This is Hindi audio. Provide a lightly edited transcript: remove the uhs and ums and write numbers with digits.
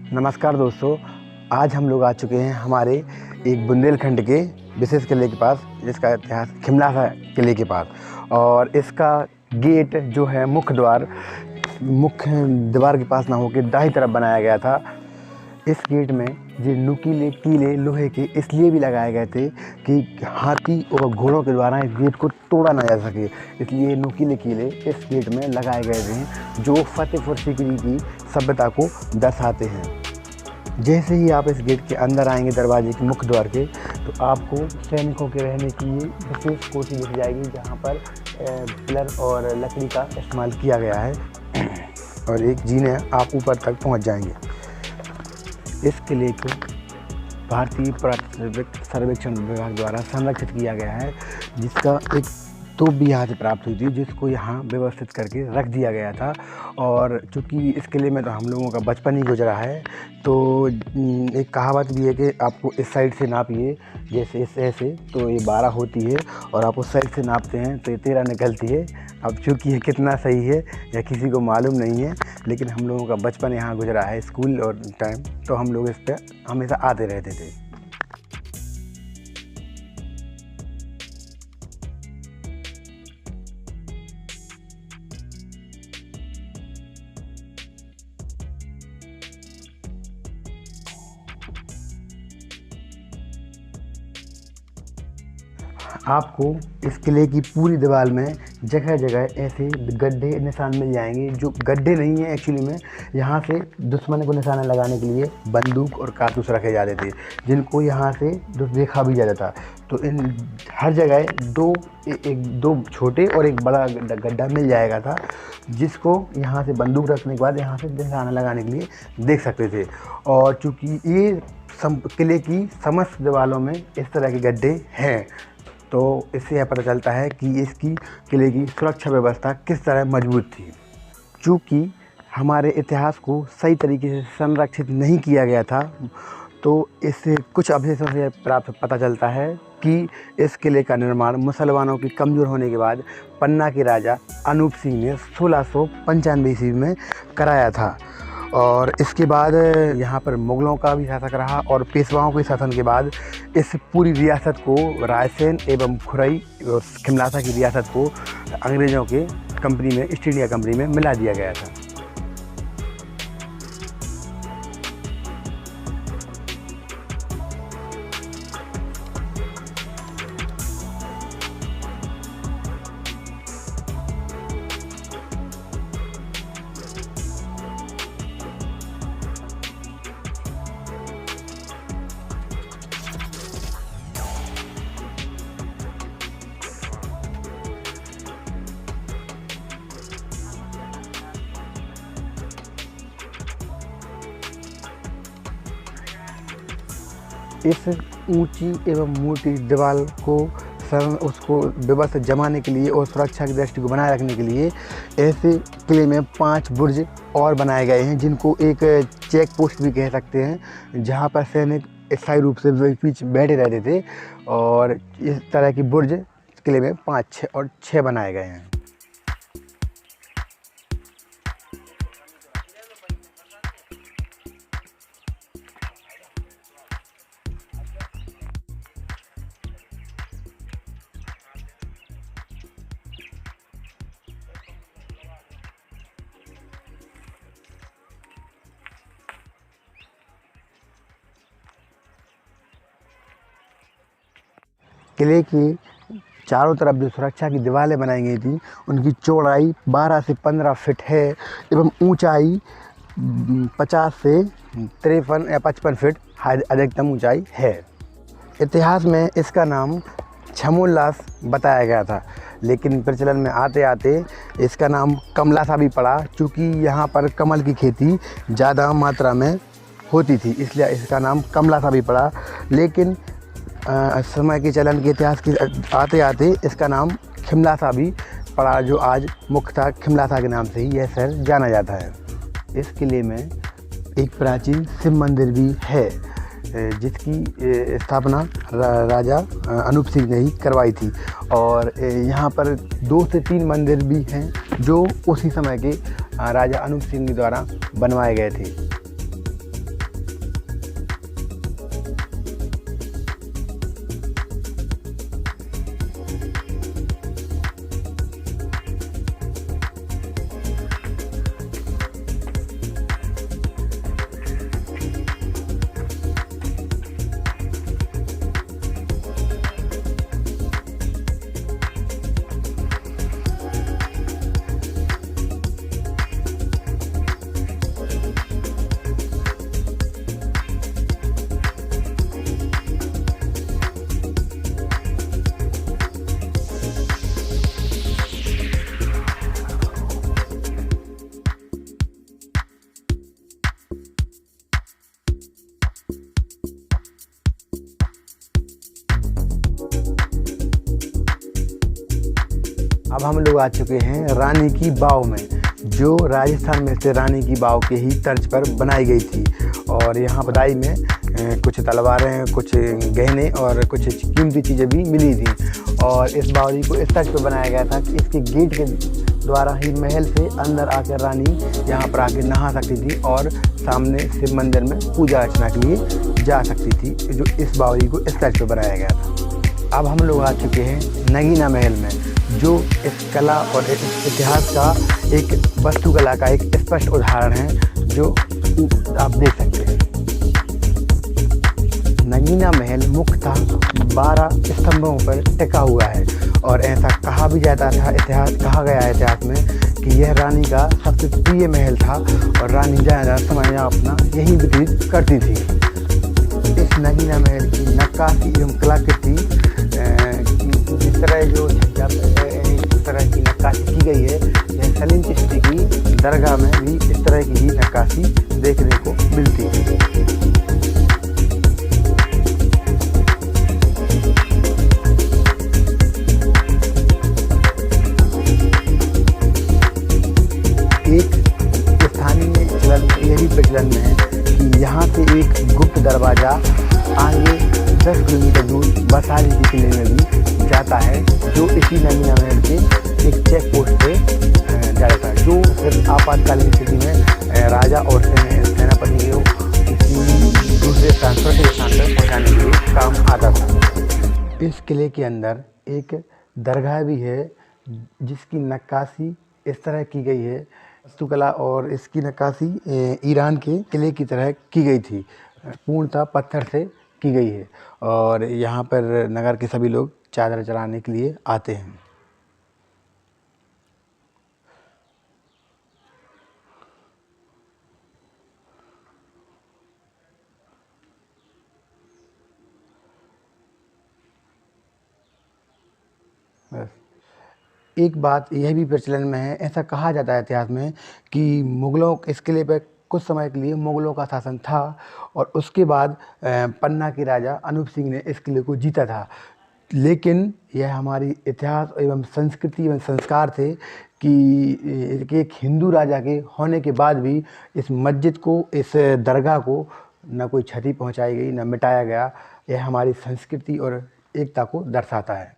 नमस्कार दोस्तों, आज हम लोग आ चुके हैं हमारे एक बुंदेलखंड के विशेष किले के पास, जिसका इतिहास खिमलासा किले के पास। और इसका गेट जो है मुख्य द्वार के पास ना होकर दाईं तरफ बनाया गया था। इस गेट में ये नुकीले कीले लोहे के इसलिए भी लगाए गए थे कि हाथी और घोड़ों के द्वारा इस गेट को तोड़ा ना जा सके, इसलिए नुकीले कीले इस गेट में लगाए गए थे जो फतेहपुर सीकरी की सभ्यता को दर्शाते हैं। जैसे ही आप इस गेट के अंदर आएंगे दरवाजे के मुख्य द्वार के, तो आपको सैनिकों के रहने की ये विशेष कोठी दिख जाएगी, जहाँ पर पिलर और लकड़ी का इस्तेमाल किया गया है और एक जीने आप ऊपर तक पहुँच जाएंगे। इस किले को भारतीय पुरातत्व सर्वेक्षण विभाग द्वारा संरक्षित किया गया है, जिसका एक तोप भी यहाँ से प्राप्त हुई थी, जिसको यहाँ व्यवस्थित करके रख दिया गया था। और चूँकि इस किले में तो हम लोगों का बचपन ही गुजरा है, तो एक कहावत भी है कि आपको इस साइड से नापिए, जैसे इस ऐसे तो ये 12 होती है, और आप उस साइड से नापते हैं तो ये 13 निकलती है। अब चूँकि ये कितना सही है या किसी को मालूम नहीं है, लेकिन हम लोगों का बचपन यहाँ गुजरा है, स्कूल और टाइम, तो हम लोग इस पर हमेशा आते रहते थे। आपको इस किले की पूरी दीवार में जगह जगह ऐसे गड्ढे निशान मिल जाएंगे, जो गड्ढे नहीं हैं एक्चुअली में, यहाँ से दुश्मन को निशाना लगाने के लिए बंदूक और कारतूस रखे जाते थे, जिनको यहाँ से देखा भी जाता था। तो इन हर जगह दो छोटे और एक बड़ा गड्ढा मिल जाएगा था, जिसको यहाँ से बंदूक रखने के बाद यहाँ से निशाना लगाने के लिए देख सकते थे। और चूँकि ये किले की समस्त दीवारों में इस तरह के गड्ढे हैं, तो इससे यह पता चलता है कि इसकी किले की सुरक्षा व्यवस्था किस तरह मजबूत थी। चूँकि हमारे इतिहास को सही तरीके से संरक्षित नहीं किया गया था, तो इससे कुछ अवशेषों से प्राप्त पता चलता है कि इस किले का निर्माण मुसलमानों के कमज़ोर होने के बाद पन्ना के राजा अनूप सिंह ने 1695 ईस्वी में कराया था। और इसके बाद यहाँ पर मुग़लों का भी शासक रहा, और पेशवाओं के शासन के बाद इस पूरी रियासत को रायसेन एवं खुरई और खिमलासा की रियासत को अंग्रेज़ों के कंपनी में, ईस्ट इंडिया कंपनी में मिला दिया गया था। इस ऊंची एवं मोटी दीवार को उसको व्यवस्थित जमाने के लिए और सुरक्षा की दृष्टि को बनाए रखने के लिए ऐसे किले में 5 बुर्ज और बनाए गए हैं, जिनको एक चेक पोस्ट भी कह सकते हैं, जहां पर सैनिक स्थायी रूप से बीच बैठे रहते थे। और इस तरह की बुर्ज किले में 5 और 6 बनाए गए हैं। किले की चारों तरफ जो सुरक्षा की दीवारें बनाई गई थी, उनकी चौड़ाई 12 से 15 फीट है एवं ऊंचाई 50 से 53 या 55 फीट अधिकतम ऊंचाई है। इतिहास में इसका नाम छमोल्लास बताया गया था, लेकिन प्रचलन में आते आते इसका नाम कमलासा भी पड़ा, चूँकि यहाँ पर कमल की खेती ज़्यादा मात्रा में होती थी, इसलिए इसका नाम कमलासा भी पड़ा। लेकिन समय के चलन के इतिहास के आते आते इसका नाम खिमलासा भी पड़ा, जो आज मुख्यतः खिमलासा के नाम से ही यह शहर जाना जाता है। इस किले में एक प्राचीन शिव मंदिर भी है, जिसकी स्थापना राजा अनूप सिंह ने ही करवाई थी। और यहाँ पर 2 से 3 मंदिर भी हैं, जो उसी समय के राजा अनूप सिंह द्वारा बनवाए गए थे। अब हम लोग आ चुके हैं रानी की वाव में, जो राजस्थान में से रानी की वाव के ही तर्ज पर बनाई गई थी। और यहाँ बदाई में कुछ तलवारें, कुछ गहने और कुछ कीमती चीज़ें भी मिली थी। और इस बावड़ी को इस तर्ज पर बनाया गया था कि इसके गेट के द्वारा ही महल से अंदर आकर रानी यहाँ पर आकर नहा सकती थी और सामने शिव मंदिर में पूजा अर्चना के लिए जा सकती थी, जो इस बावड़ी को इस तर्ज पर बनाया गया था। अब हम लोग आ चुके हैं नगीना महल में, जो इस कला और इस इतिहास का एक वास्तुकला का एक स्पष्ट उदाहरण है, जो आप देख सकते हैं। नगीना महल मुख्यतः 12 स्तंभों पर टिका हुआ है और ऐसा कहा भी जाता था, कहा गया है इतिहास में कि यह रानी का सबसे प्रिय महल था और रानी ज़्यादा समय अपना यहीं व्यतीत करती थी। इस नगीना महल की नक्काशी एवं कलाकृति जिस तरह इस तरह की नक्काशी की गई है, यह सलीम चिश्ती की दरगाह में भी इस तरह की ही नक्काशी देखने को मिलती है। एक स्थानीय चलन यह भी प्रचलन में है कि यहाँ से एक गुप्त दरवाज़ा आगे 10 किलोमीटर दूर बसाली के किले में भी जाता है, जो इसी नगीना महल के एक चेक पोस्ट पे जाता है, जो फिर आपातकालीन स्थिति में राजा और सेनापति को किसी दूसरे स्थान पर पहुँचाने के लिए काम आता था। इस किले के अंदर एक दरगाह भी है, जिसकी नक्काशी इस तरह की गई है। वास्तुकला और इसकी नक्काशी ईरान के किले की तरह की गई थी, पूर्णतः पत्थर से की गई है। और यहाँ पर नगर के सभी लोग चादर चढ़ाने के लिए आते हैं। बस एक बात यह भी प्रचलन में है, ऐसा कहा जाता है इतिहास में कि मुग़लों इस किले पर कुछ समय के लिए मुग़लों का शासन था और उसके बाद पन्ना के राजा अनूप सिंह ने इस किले को जीता था। लेकिन यह हमारी इतिहास एवं संस्कृति एवं संस्कार थे कि एक हिंदू राजा के होने के बाद भी इस मस्जिद को, इस दरगाह को न कोई क्षति पहुंचाई गई, न मिटाया गया। यह हमारी संस्कृति और एकता को दर्शाता है।